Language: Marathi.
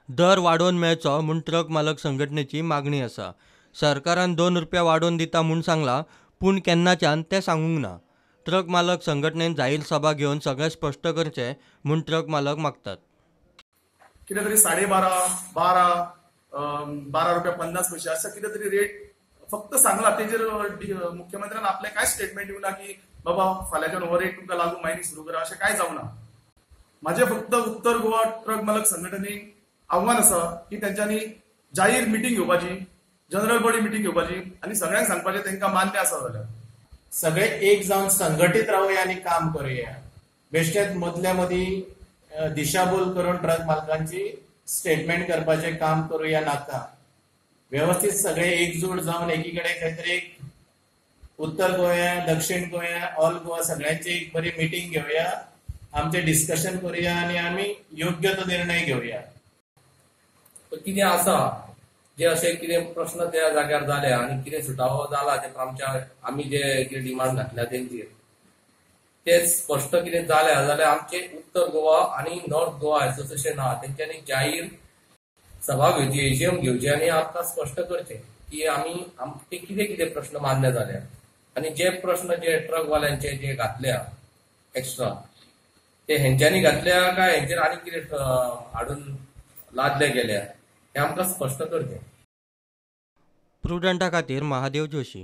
दर वाडोवन मेळचो म्हूण ट्रक मालक संघटनेची मागणी आसा. सरकारान ₹2 वाडोवन दिता म्हूण सांगलां, पूण केन्नाच्यान तें सांगूंक ना. ट्रक मालक संघटनेन जाहीर सभा घेवन सगळें स्पश्ट करचें म्हूण ट्रक मालक मागतात. कितें तरी 12.5, 12, ₹12.50 असं कितें तरी रेट फक्त सांगला. तेजेर मुख्यमंत्र्यान आपले काय स्टेटमेंट दिवना की बाबा फाल्यांच्यान हो रेट तुमकां लागू मायनी सुरू करा, अशें काय जावना. माझे फक्त उत्तर गोवा ट्रक मालक संघटनेक आव्हान आसा की त्यांच्यानी जाहीर मिटींग घेवपाची, जनरल बॉडी मिटींग घेवपाची आणि सगळ्यांक सांगपाचें तांकां मान्य आसा जाल्यार सगळे एक जावन संघटित रावया आणि काम करूया. बेश्टेच मदल्या मदीं दिशाभूल करून ट्रक मालकांची स्टेटमेंट करपाचें काम करूया नाका. व्यवस्थित सगळे एकजूट जावन एकीकडे खंयतरी एक उत्तर गोंया, दक्षिण गोंया, ऑल गोवा सगळ्यांची एक बरी मिटींग घेवया, आमचे डिस्कशन करूया आणि आमी योग्य तो निर्णय घेवया. कितें आसा जे अशें कितें प्रश्न त्या जाग्यार जाले आनी कितें सुटावो जाला ते आमच्या आमी जे कितें डिमांड घातल्या तेंचेर ते स्पश्ट कितें जालें जाल्यार आमचे उत्तर गोवा आनी नॉर्थ गोवा एसोसिएशन आहा तेंच्यांनी जाहीर सभा घेवची, एजीएम घेवची आनी आमकां स्पश्ट करचें की आमी आमचे कितें कितें प्रश्न मान्य जाल्या आनी जे प्रश्न जे ट्रकवाल्यांचे जे घातल्या एक्स्ट्रा ते हेंच्यांनी घातल्या काय हेंचेर आनी कितें हाडून लादले गेल्या हें आमकां स्पश्ट करचें. प्रुडंटा खातीर महादेव जोशी.